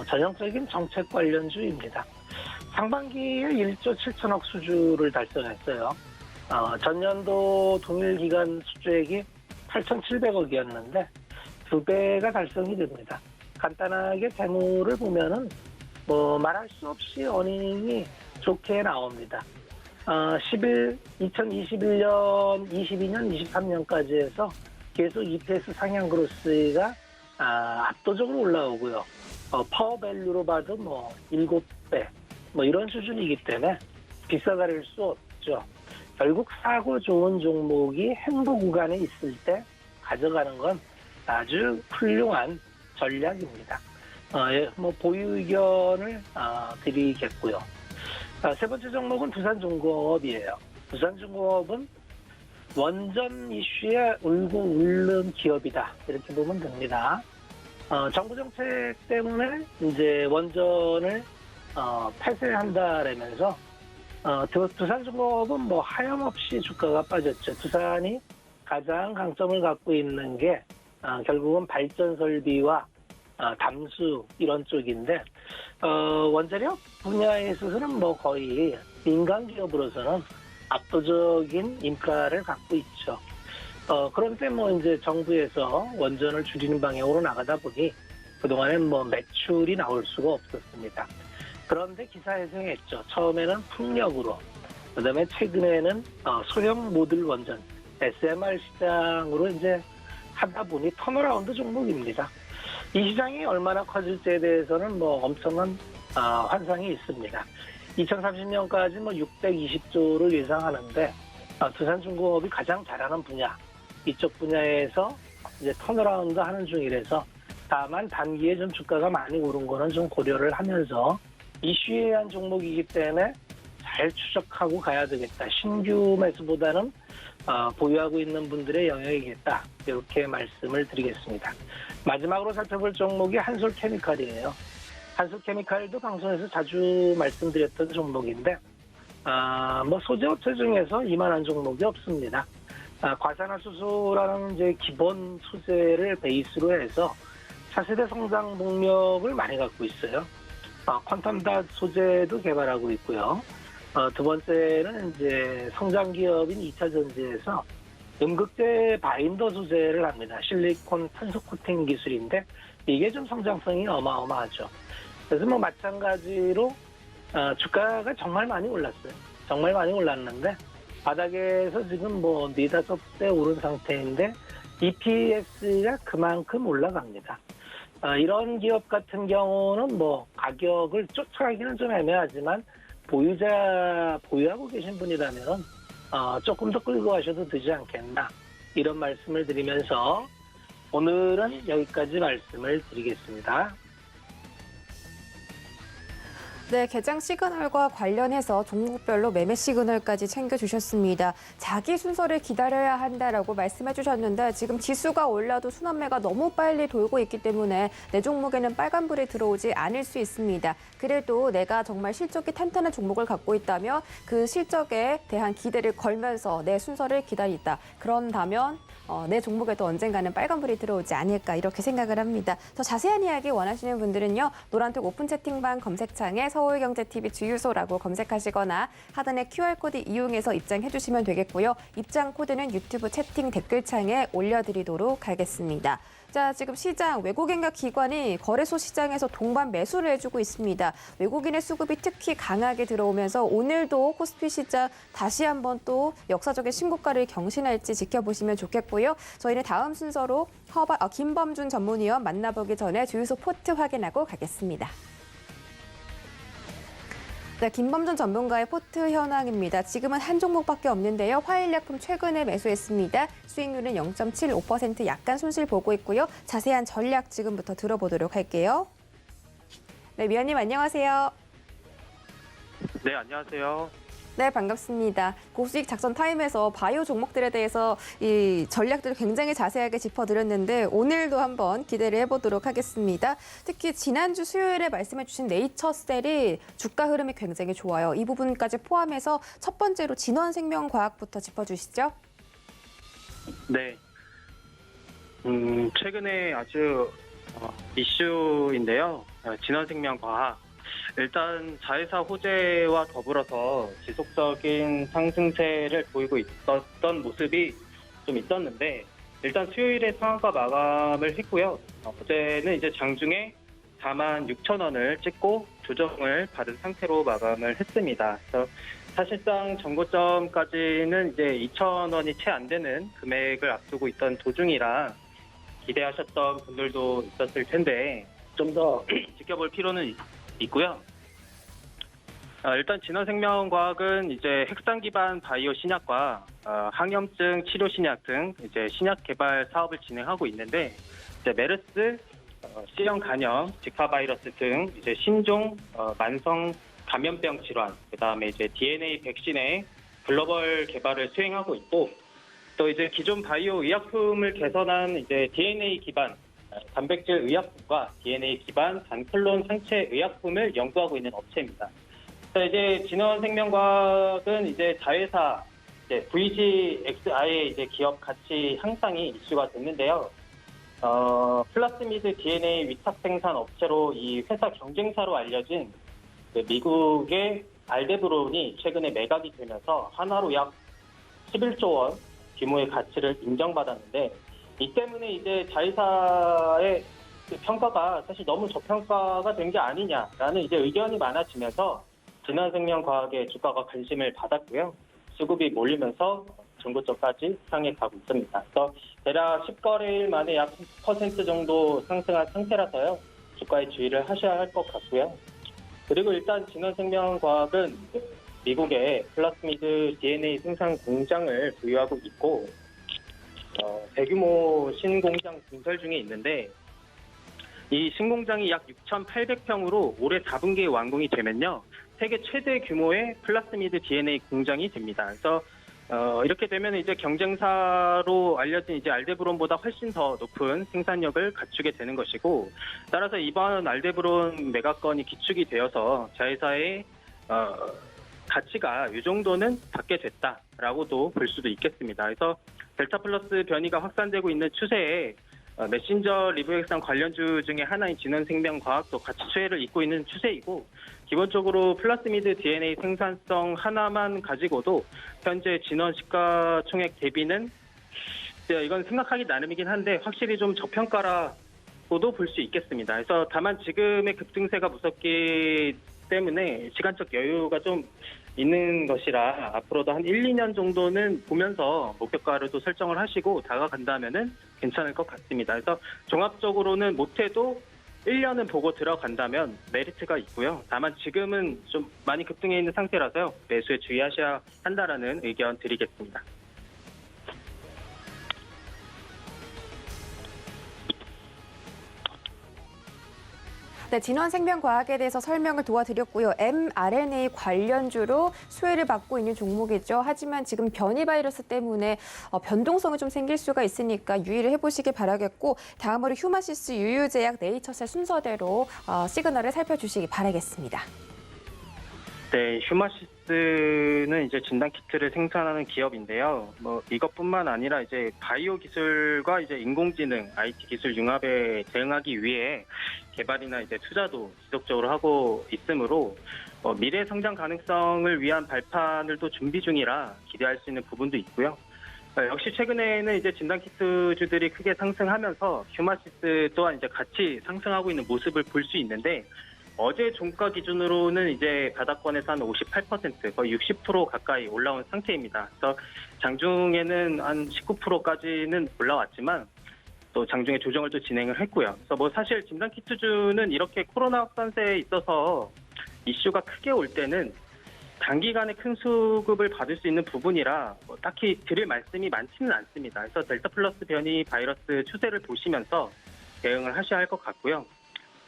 전형적인 정책 관련주입니다. 상반기에 1조 7천억 수주를 달성했어요. 전년도 동일 기간 수주액이 8,700억이었는데 2배가 달성이 됩니다. 간단하게 재무를 보면은 뭐 말할 수 없이 어닝이 좋게 나옵니다. 2021년, 22년, 23년까지 해서 계속 EPS 상향 그로스가 압도적으로 올라오고요. 파워밸류로 봐도 뭐 7배 뭐 이런 수준이기 때문에 비싸다릴 수 없죠. 결국 사고 좋은 종목이 행보 구간에 있을 때 가져가는 건 아주 훌륭한 전략입니다. 뭐 보유 의견을 드리겠고요. 세 번째 종목은 두산중공업이에요. 두산중공업은 원전 이슈에 울고 울는 기업이다 이렇게 보면 됩니다. 정부 정책 때문에 이제 원전을 폐쇄한다라면서 두산중공업은 뭐 하염없이 주가가 빠졌죠. 두산이 가장 강점을 갖고 있는 게 결국은 발전 설비와 담수 이런 쪽인데 원자력 분야에 있어서는 뭐 거의 민간 기업으로서는 압도적인 인프라를 갖고 있죠. 그런데 뭐 이제 정부에서 원전을 줄이는 방향으로 나가다 보니 그동안엔 뭐 매출이 나올 수가 없었습니다. 그런데 기사회생했죠. 처음에는 풍력으로, 그다음에 최근에는 소형 모듈 원전 SMR 시장으로 이제 하다 보니 턴어라운드 종목입니다. 이 시장이 얼마나 커질지에 대해서는 뭐 엄청난 환상이 있습니다. 2030년까지 뭐 620조를 예상하는데 두산중공업이 가장 잘하는 분야, 이쪽 분야에서 이제 턴어라운드 하는 중이라서 다만 단기에 좀 주가가 많이 오른 거는 좀 고려를 하면서 이슈에 의한 종목이기 때문에 잘 추적하고 가야 되겠다. 신규 매수보다는 보유하고 있는 분들의 영역이겠다. 이렇게 말씀을 드리겠습니다. 마지막으로 살펴볼 종목이 한솔케미칼이에요. 한솔케미칼도 방송에서 자주 말씀드렸던 종목인데 뭐 소재업체 중에서 이만한 종목이 없습니다. 과산화수소라는 이제 기본 소재를 베이스로 해서 차세대 성장 동력을 많이 갖고 있어요. 퀀텀닷 소재도 개발하고 있고요. 두 번째는 이제 성장 기업인 2차 전지에서 음극재 바인더 소재를 합니다. 실리콘 탄소 코팅 기술인데 이게 좀 성장성이 어마어마하죠. 그래서 뭐 마찬가지로 주가가 정말 많이 올랐어요. 정말 많이 올랐는데 바닥에서 지금 뭐 4-5배 오른 상태인데 EPS가 그만큼 올라갑니다. 이런 기업 같은 경우는 뭐 가격을 쫓아가기는 좀 애매하지만 보유하고 계신 분이라면 조금 더 끌고 가셔도 되지 않겠나 이런 말씀을 드리면서 오늘은 여기까지 말씀을 드리겠습니다. 네, 개장 시그널과 관련해서 종목별로 매매 시그널까지 챙겨주셨습니다. 자기 순서를 기다려야 한다라고 말씀해 주셨는데 지금 지수가 올라도 순환매가 너무 빨리 돌고 있기 때문에 내 종목에는 빨간불이 들어오지 않을 수 있습니다. 그래도 내가 정말 실적이 탄탄한 종목을 갖고 있다면 그 실적에 대한 기대를 걸면서 내 순서를 기다리다. 그런다면 내 종목에도 언젠가는 빨간불이 들어오지 않을까 이렇게 생각을 합니다. 더 자세한 이야기 원하시는 분들은요. 노란톡 오픈 채팅방 검색창에 서울경제TV 주유소라고 검색하시거나 하단의 QR코드 이용해서 입장해 주시면 되겠고요. 입장 코드는 유튜브 채팅 댓글창에 올려드리도록 하겠습니다. 자, 지금 시장 외국인과 기관이 거래소 시장에서 동반 매수를 해주고 있습니다. 외국인의 수급이 특히 강하게 들어오면서 오늘도 코스피 시장 다시 한번 또 역사적인 신고가를 경신할지 지켜보시면 좋겠고요. 저희는 다음 순서로 김범준 전문위원 만나보기 전에 주유소 포트 확인하고 가겠습니다. 네, 김범준 전문가의 포트 현황입니다. 지금은 한 종목밖에 없는데요. 화일약품 최근에 매수했습니다. 수익률은 0.75% 약간 손실 보고 있고요. 자세한 전략 지금부터 들어보도록 할게요. 네, 위원님 안녕하세요. 네, 안녕하세요. 네, 반갑습니다. 고수익 작전 타임에서 바이오 종목들에 대해서 이 전략들을 굉장히 자세하게 짚어드렸는데 오늘도 한번 기대를 해보도록 하겠습니다. 특히 지난주 수요일에 말씀해 주신 네이처셀이 주가 흐름이 굉장히 좋아요. 이 부분까지 포함해서 첫 번째로 진원생명과학부터 짚어주시죠. 네. 최근에 아주 이슈인데요. 진원생명과학. 일단 자회사 호재와 더불어서 지속적인 상승세를 보이고 있었던 모습이 좀 있었는데 일단 수요일에 상한가 마감을 했고요. 어제는 이제 장중에 46,000원을 찍고 조정을 받은 상태로 마감을 했습니다. 그래서 사실상 전고점까지는 이제 2,000원이 채 안 되는 금액을 앞두고 있던 도중이라 기대하셨던 분들도 있었을 텐데 좀 더 지켜볼 필요는 있고요. 일단 진원생명과학은 이제 핵산 기반 바이오 신약과 항염증 치료 신약 등 이제 신약 개발 사업을 진행하고 있는데 이제 메르스, C형 간염, 지카 바이러스 등 이제 신종 만성 감염병 질환, 그다음에 이제 DNA 백신의 글로벌 개발을 수행하고 있고 또 이제 기존 바이오 의약품을 개선한 이제 DNA 기반 단백질 의약품과 DNA 기반 단클론 상체 의약품을 연구하고 있는 업체입니다. 그래서 이제 진원생명과학은 이제 자회사 VGXI의 이제 기업 가치 향상이 이슈가 됐는데요. 플라스미드 DNA 위탁 생산 업체로 이 회사 경쟁사로 알려진 미국의 알데브론이 최근에 매각이 되면서 한화로 약 11조 원 규모의 가치를 인정받았는데 이 때문에 이제 자회사의 평가가 사실 너무 저평가가 된 게 아니냐라는 이제 의견이 많아지면서 진원생명과학의 주가가 관심을 받았고요. 수급이 몰리면서 전고점까지 향해 가고 있습니다. 그래서 대략 10거래일 만에 약 10% 정도 상승한 상태라서요. 주가에 주의를 하셔야 할 것 같고요. 그리고 일단 진원생명과학은 미국의 플라스미드 DNA 생산 공장을 보유하고 있고 대규모 신공장 건설 중에 있는데 이 신공장이 약 6,800평으로 올해 4분기에 완공이 되면요. 세계 최대 규모의 플라스미드 DNA 공장이 됩니다. 그래서 이렇게 되면 이제 경쟁사로 알려진 이제 알데브론보다 훨씬 더 높은 생산력을 갖추게 되는 것이고 따라서 이번 알데브론 매각건이 기축이 되어서 자회사의 가치가 이 정도는 받게 됐다라고도 볼 수도 있겠습니다. 그래서 델타 플러스 변이가 확산되고 있는 추세에 메신저 리보액상 관련주 중에 하나인 진원생명과학도 같이 수혜를 잇고 있는 추세이고 기본적으로 플라스미드 DNA 생산성 하나만 가지고도 현재 진원 시가총액 대비는 네, 이건 생각하기 나름이긴 한데 확실히 좀 저평가라고도 볼 수 있겠습니다. 그래서 다만 지금의 급등세가 무섭기 때문에 시간적 여유가 좀 있는 것이라 앞으로도 한 1, 2년 정도는 보면서 목표가를 또 설정을 하시고 다가간다면은 괜찮을 것 같습니다. 그래서 종합적으로는 못해도 1년은 보고 들어간다면 메리트가 있고요. 다만 지금은 좀 많이 급등해 있는 상태라서요. 매수에 주의하셔야 한다라는 의견 드리겠습니다. 네, 진원생명과학에 대해서 설명을 도와드렸고요. mRNA 관련주로 수혜를 받고 있는 종목이죠. 하지만 지금 변이 바이러스 때문에 변동성이 좀 생길 수가 있으니까 유의를 해보시기 바라겠고 다음으로 휴마시스, 유유제약, 네이처셀 순서대로 시그널을 살펴주시기 바라겠습니다. 네, 휴마시스는 이제 진단키트를 생산하는 기업인데요. 뭐 이것뿐만 아니라 이제 바이오 기술과 이제 인공지능, IT 기술 융합에 대응하기 위해 개발이나 이제 투자도 지속적으로 하고 있으므로 미래 성장 가능성을 위한 발판을 또 준비 중이라 기대할 수 있는 부분도 있고요. 역시 최근에는 이제 진단키트주들이 크게 상승하면서 휴마시스 또한 이제 같이 상승하고 있는 모습을 볼 수 있는데 어제 종가 기준으로는 이제 바닥권에서 한 58%, 거의 60% 가까이 올라온 상태입니다. 그래서 장중에는 한 19%까지는 올라왔지만 또 장중에 조정을 또 진행을 했고요. 그래서 뭐 사실 진단키트주는 이렇게 코로나 확산세에 있어서 이슈가 크게 올 때는 단기간에 큰 수급을 받을 수 있는 부분이라 뭐 딱히 드릴 말씀이 많지는 않습니다. 그래서 델타 플러스 변이 바이러스 추세를 보시면서 대응을 하셔야 할 것 같고요.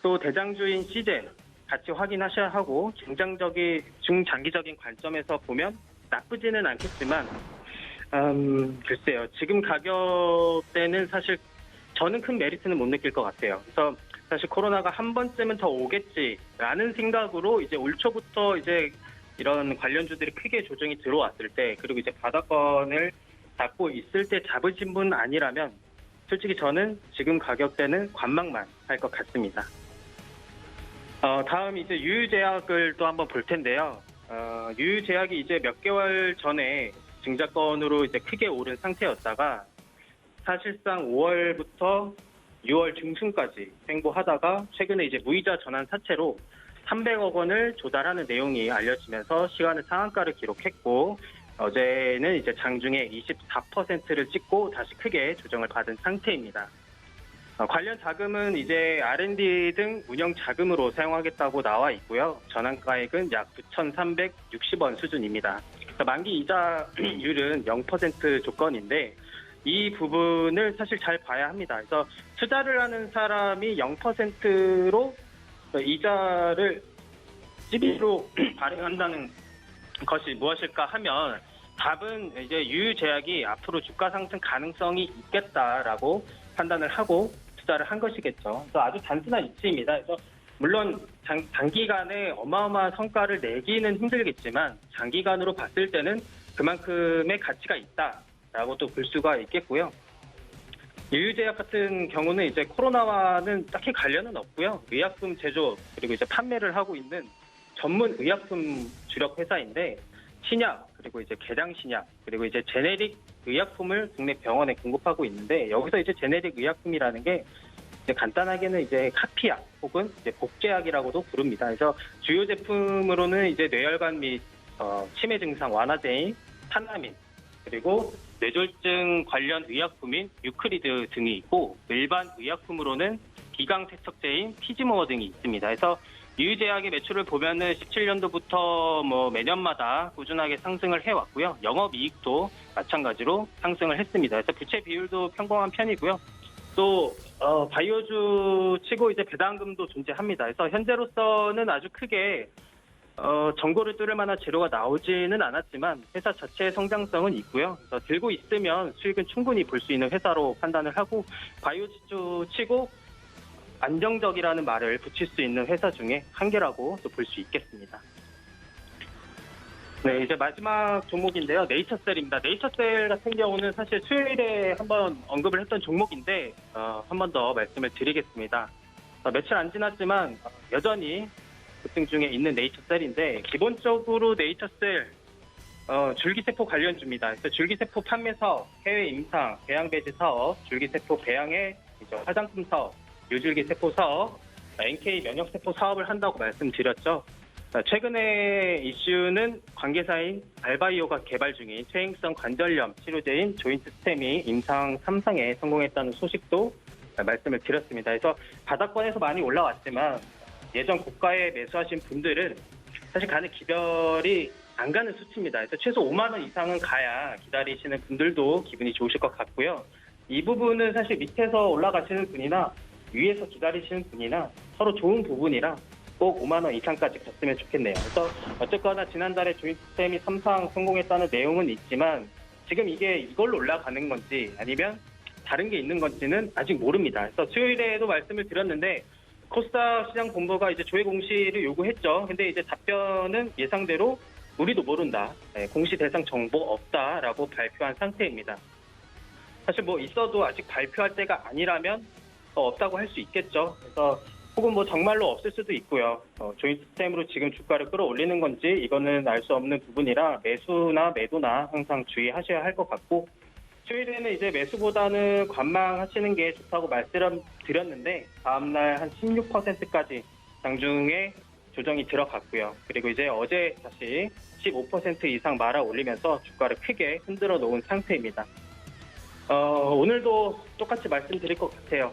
또 대장주인 시젠 같이 확인하셔야 하고 중장기적인 관점에서 보면 나쁘지는 않겠지만 글쎄요. 지금 가격대는 사실 저는 큰 메리트는 못 느낄 것 같아요. 그래서 사실 코로나가 한 번쯤은 더 오겠지라는 생각으로 이제 올 초부터 이제 이런 관련주들이 크게 조정이 들어왔을 때 그리고 이제 바닥권을 잡고 있을 때 잡으신 분 아니라면 솔직히 저는 지금 가격대는 관망만 할 것 같습니다. 다음 이제 유유제약을 또 한번 볼 텐데요. 유유제약이 이제 몇 개월 전에 증자권으로 이제 크게 오른 상태였다가 사실상 5월부터 6월 중순까지 횡보하다가 최근에 이제 무이자 전환 사채로 300억 원을 조달하는 내용이 알려지면서 시간의 상한가를 기록했고 어제는 이제 장중에 24%를 찍고 다시 크게 조정을 받은 상태입니다. 관련 자금은 이제 R&D 등 운영 자금으로 사용하겠다고 나와 있고요. 전환가액은 약 9,360원 수준입니다. 만기 이자율은 0% 조건인데 이 부분을 사실 잘 봐야 합니다. 그래서 투자를 하는 사람이 0%로 이자를 CB로 발행한다는 것이 무엇일까 하면 답은 이제 유유제약이 앞으로 주가 상승 가능성이 있겠다라고 판단을 하고 투자를 한 것이겠죠. 그래서 아주 단순한 이치입니다. 그래서 물론 단기간에 어마어마한 성과를 내기는 힘들겠지만 장기간으로 봤을 때는 그만큼의 가치가 있다라고 또 볼 수가 있겠고요. 유유제약 같은 경우는 이제 코로나와는 딱히 관련은 없고요. 의약품 제조 그리고 이제 판매를 하고 있는 전문 의약품 주력 회사인데 신약 그리고 이제 개량 신약 그리고 이제 제네릭 의약품을 국내 병원에 공급하고 있는데 여기서 이제 제네릭 의약품이라는 게 이제 간단하게는 이제 카피약 혹은 이제 복제약이라고도 부릅니다. 그래서 주요 제품으로는 이제 뇌혈관 및 치매 증상 완화제인 타나민 그리고 뇌졸중 관련 의약품인 유크리드 등이 있고 일반 의약품으로는 기강 세척제인 피지모어 등이 있습니다. 그래서 유유제약의 매출을 보면은 17년도부터 뭐 매년마다 꾸준하게 상승을 해왔고요. 영업이익도 마찬가지로 상승을 했습니다. 그래서 부채 비율도 평범한 편이고요. 또 바이오주 치고 이제 배당금도 존재합니다. 그래서 현재로서는 아주 크게 정고를 뚫을 만한 재료가 나오지는 않았지만 회사 자체의 성장성은 있고요. 그래서 들고 있으면 수익은 충분히 볼 수 있는 회사로 판단을 하고 바이오주 치고 안정적이라는 말을 붙일 수 있는 회사 중에 한 개라고 또 볼 수 있겠습니다. 네, 이제 마지막 종목인데요. 네이처셀입니다. 네이처셀 같은 경우는 사실 수요일에 한번 언급을 했던 종목인데 한 번 더 말씀을 드리겠습니다. 며칠 안 지났지만 여전히 급등 중에 있는 네이처셀인데 기본적으로 네이처셀 줄기세포 관련주입니다. 그래서 줄기세포 판매 사업, 해외 임상, 배양 배지 사업, 줄기세포 배양의 화장품 사업, 유줄기세포 사업, NK 면역세포 사업을 한다고 말씀드렸죠. 최근에 이슈는 관계사인 알바이오가 개발 중인 퇴행성 관절염 치료제인 조인트 스템이 임상 3상에 성공했다는 소식도 말씀을 드렸습니다. 그래서 바닥권에서 많이 올라왔지만 예전 고가에 매수하신 분들은 사실 가는 기별이 안 가는 수치입니다. 그래서 최소 5만 원 이상은 가야 기다리시는 분들도 기분이 좋으실 것 같고요. 이 부분은 사실 밑에서 올라가시는 분이나 위에서 기다리시는 분이나 서로 좋은 부분이라 꼭 5만 원 이상까지 갔으면 좋겠네요. 그래서 어쨌거나 지난달에 조인트스템이 3상 성공했다는 내용은 있지만 지금 이게 이걸로 올라가는 건지 아니면 다른 게 있는 건지는 아직 모릅니다. 그래서 수요일에도 말씀을 드렸는데 코스닥 시장 본부가 이제 조회 공시를 요구했죠. 근데 이제 답변은 예상대로 우리도 모른다. 공시 대상 정보 없다라고 발표한 상태입니다. 사실 뭐 있어도 아직 발표할 때가 아니라면 없다고 할 수 있겠죠. 그래서 혹은 뭐 정말로 없을 수도 있고요. 조인트 스템으로 지금 주가를 끌어올리는 건지 이거는 알 수 없는 부분이라 매수나 매도나 항상 주의하셔야 할 것 같고 수요일에는 이제 매수보다는 관망하시는 게 좋다고 말씀드렸는데 다음날 한 16%까지 장중에 조정이 들어갔고요. 그리고 이제 어제 다시 15% 이상 말아 올리면서 주가를 크게 흔들어 놓은 상태입니다. 오늘도 똑같이 말씀드릴 것 같아요.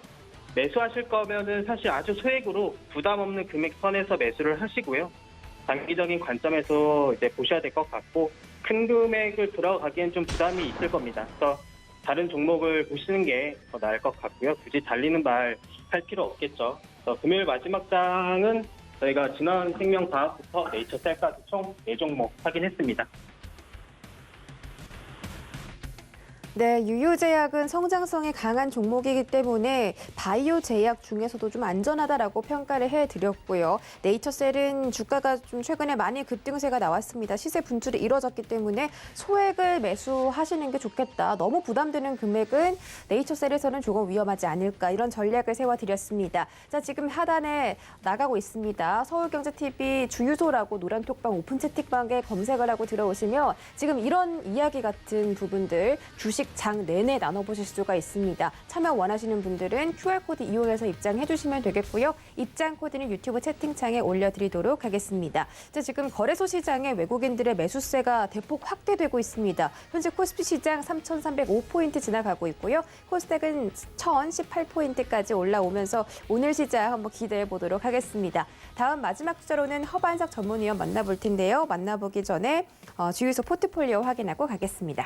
매수하실 거면은 사실 아주 소액으로 부담 없는 금액 선에서 매수를 하시고요. 단기적인 관점에서 이제 보셔야 될 것 같고 큰 금액을 들어가기엔 좀 부담이 있을 겁니다. 그래서 다른 종목을 보시는 게 더 나을 것 같고요. 굳이 달리는 말 할 필요 없겠죠. 그래서 금요일 마지막 장은 저희가 진원생명과학부터 네이처셀까지 총 4종목 확인했습니다. 네, 유효제약은 성장성이 강한 종목이기 때문에 바이오 제약 중에서도 좀 안전하다라고 평가를 해드렸고요. 네이처셀은 주가가 좀 최근에 많이 급등세가 나왔습니다. 시세 분출이 이뤄졌기 때문에 소액을 매수하시는 게 좋겠다. 너무 부담되는 금액은 네이처셀에서는 조금 위험하지 않을까 이런 전략을 세워드렸습니다. 자, 지금 하단에 나가고 있습니다. 서울경제TV 주유소라고 노란톡방 오픈 채팅방에 검색을 하고 들어오시면 지금 이런 이야기 같은 부분들 주식 장 내내 나눠보실 수가 있습니다. 참여 원하시는 분들은 QR코드 이용해서 입장해 주시면 되겠고요. 입장 코드는 유튜브 채팅창에 올려드리도록 하겠습니다. 자, 지금 거래소 시장에 외국인들의 매수세가 대폭 확대되고 있습니다. 현재 코스피 시장 3,305포인트 지나가고 있고요. 코스닥은 1,018포인트까지 올라오면서 오늘 시장 한번 기대해 보도록 하겠습니다. 다음 마지막 주자로는 허반석 전문위원 만나볼 텐데요. 만나보기 전에 주유소 포트폴리오 확인하고 가겠습니다.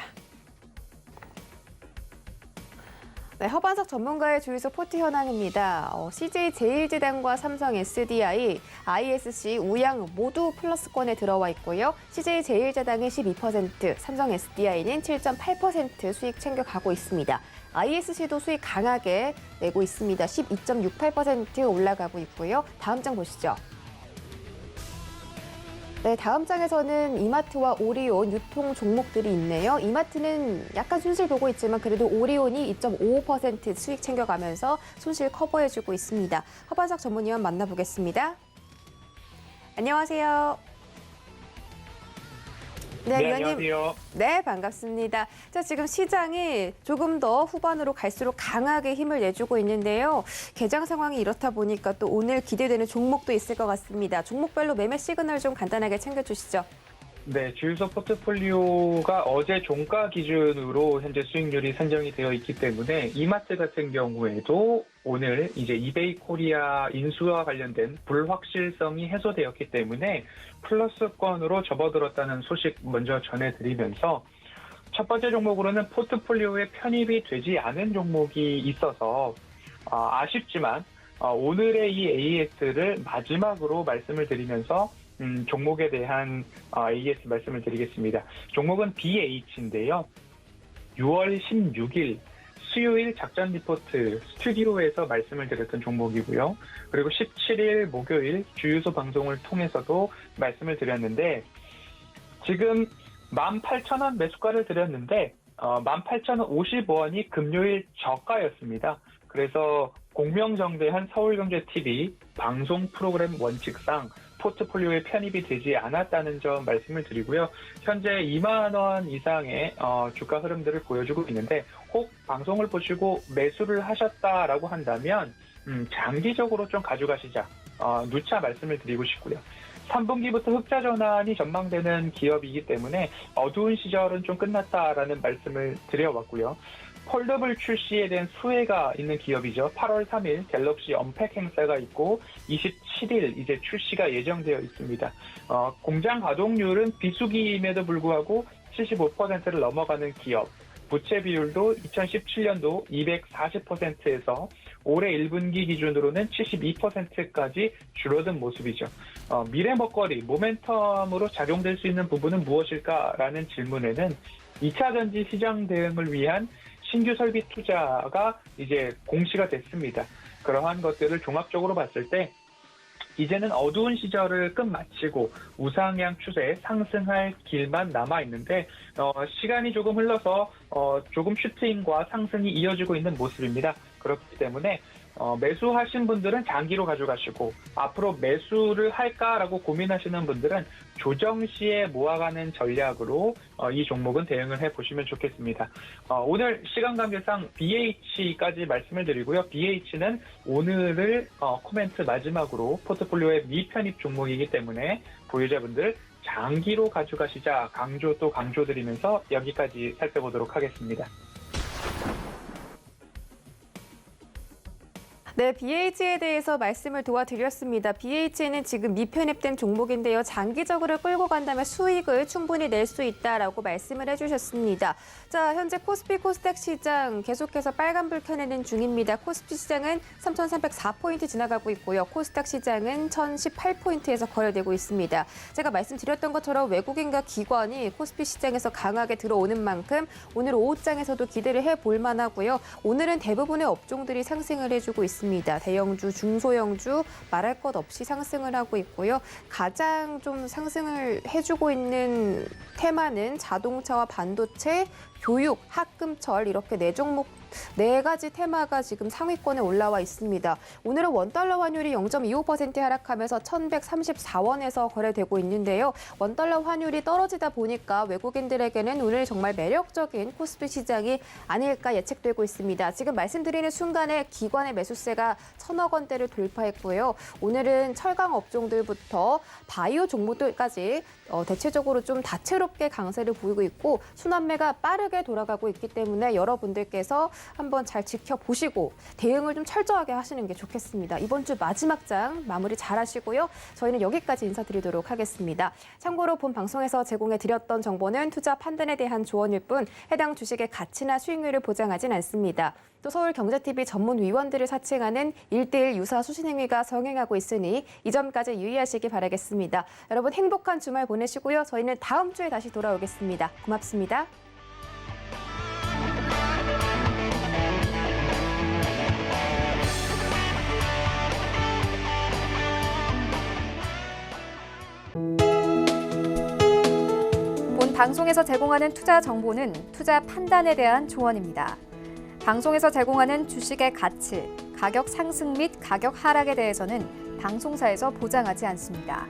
네, 허반석 전문가의 주유소 포트 현황입니다. CJ제일제당과 삼성 SDI, ISC, 우양 모두 플러스권에 들어와 있고요. CJ제일제당이 12%, 삼성 SDI는 7.8% 수익 챙겨가고 있습니다. ISC도 수익 강하게 내고 있습니다. 12.68% 올라가고 있고요. 다음 장 보시죠. 네, 다음 장에서는 이마트와 오리온 유통 종목들이 있네요. 이마트는 약간 손실 보고 있지만 그래도 오리온이 2.55% 수익 챙겨가면서 손실 커버해주고 있습니다. 허반석 전문위원 만나보겠습니다. 안녕하세요. 네, 위원님. 안녕하세요. 네, 반갑습니다. 자, 지금 시장이 조금 더 후반으로 갈수록 강하게 힘을 내주고 있는데요. 개장 상황이 이렇다 보니까 또 오늘 기대되는 종목도 있을 것 같습니다. 종목별로 매매 시그널 좀 간단하게 챙겨주시죠. 네, 주유소 포트폴리오가 어제 종가 기준으로 현재 수익률이 산정이 되어 있기 때문에 이마트 같은 경우에도 오늘 이제 이베이 코리아 인수와 관련된 불확실성이 해소되었기 때문에 플러스권으로 접어들었다는 소식 먼저 전해드리면서 첫 번째 종목으로는 포트폴리오에 편입이 되지 않은 종목이 있어서 아쉽지만 오늘의 이 AS를 마지막으로 말씀을 드리면서 종목에 대한 AS 말씀을 드리겠습니다. 종목은 BH인데요. 6월 16일 수요일 작전 리포트 스튜디오에서 말씀을 드렸던 종목이고요. 그리고 17일 목요일 주유소 방송을 통해서도 말씀을 드렸는데 지금 18,000원 매수가를 드렸는데 18,055원이 금요일 저가였습니다. 그래서 공명정대한 서울경제TV 방송 프로그램 원칙상 포트폴리오에 편입이 되지 않았다는 점 말씀을 드리고요. 현재 2만 원 이상의 주가 흐름들을 보여주고 있는데 혹 방송을 보시고 매수를 하셨다라고 한다면 장기적으로 좀 가져가시자 누차 말씀을 드리고 싶고요. 3분기부터 흑자 전환이 전망되는 기업이기 때문에 어두운 시절은 좀 끝났다라는 말씀을 드려왔고요. 폴더블 출시에 대한 수혜가 있는 기업이죠. 8월 3일 갤럭시 언팩 행사가 있고 27일 이제 출시가 예정되어 있습니다. 공장 가동률은 비수기임에도 불구하고 75%를 넘어가는 기업. 부채 비율도 2017년도 240%에서 올해 1분기 기준으로는 72%까지 줄어든 모습이죠. 미래 먹거리, 모멘텀으로 작용될 수 있는 부분은 무엇일까라는 질문에는 2차 전지 시장 대응을 위한 신규 설비 투자가 이제 공시가 됐습니다. 그러한 것들을 종합적으로 봤을 때 이제는 어두운 시절을 끝마치고 우상향 추세 상승할 길만 남아 있는데 시간이 조금 흘러서 조금 슈팅과 상승이 이어지고 있는 모습입니다. 그렇기 때문에 매수하신 분들은 장기로 가져가시고 앞으로 매수를 할까라고 고민하시는 분들은 조정 시에 모아가는 전략으로 이 종목은 대응을 해보시면 좋겠습니다. 오늘 시간 관계상 BH까지 말씀을 드리고요. BH는 오늘을 코멘트 마지막으로 포트폴리오의 미편입 종목이기 때문에 보유자분들 장기로 가져가시자 강조 또 강조드리면서 여기까지 살펴보도록 하겠습니다. 네, BH에 대해서 말씀을 도와드렸습니다. BH는 지금 미편입된 종목인데요. 장기적으로 끌고 간다면 수익을 충분히 낼 수 있다라고 말씀을 해주셨습니다. 자, 현재 코스피 코스닥 시장 계속해서 빨간불 켜내는 중입니다. 코스피 시장은 3,304포인트 지나가고 있고요. 코스닥 시장은 1,018포인트에서 거래되고 있습니다. 제가 말씀드렸던 것처럼 외국인과 기관이 코스피 시장에서 강하게 들어오는 만큼 오늘 오후장에서도 기대를 해볼 만하고요. 오늘은 대부분의 업종들이 상승을 해주고 있습니다. 대형주, 중소형주 말할 것 없이 상승을 하고 있고요. 가장 좀 상승을 해주고 있는 테마는 자동차와 반도체, 교육, 학금철 이렇게 네 가지 테마가 지금 상위권에 올라와 있습니다. 오늘은 원달러 환율이 0.25% 하락하면서 1,134원에서 거래되고 있는데요. 원달러 환율이 떨어지다 보니까 외국인들에게는 오늘 정말 매력적인 코스피 시장이 아닐까 예측되고 있습니다. 지금 말씀드리는 순간에 기관의 매수세가 1,000억 원대를 돌파했고요. 오늘은 철강 업종들부터 바이오 종목들까지 대체적으로 좀 다채롭게 강세를 보이고 있고 순환매가 빠르게 돌아가고 있기 때문에 여러분들께서 한번 잘 지켜보시고 대응을 좀 철저하게 하시는 게 좋겠습니다. 이번 주 마지막 장 마무리 잘 하시고요. 저희는 여기까지 인사드리도록 하겠습니다. 참고로 본 방송에서 제공해드렸던 정보는 투자 판단에 대한 조언일 뿐 해당 주식의 가치나 수익률을 보장하진 않습니다. 또 서울경제TV 전문위원들을 사칭하는 1:1 유사 수신행위가 성행하고 있으니 이 점까지 유의하시기 바라겠습니다. 여러분 행복한 주말 보내시고요. 저희는 다음 주에 다시 돌아오겠습니다. 고맙습니다. 본 방송에서 제공하는 투자 정보는 투자 판단에 대한 조언입니다. 방송에서 제공하는 주식의 가치, 가격 상승 및 가격 하락에 대해서는 방송사에서 보장하지 않습니다.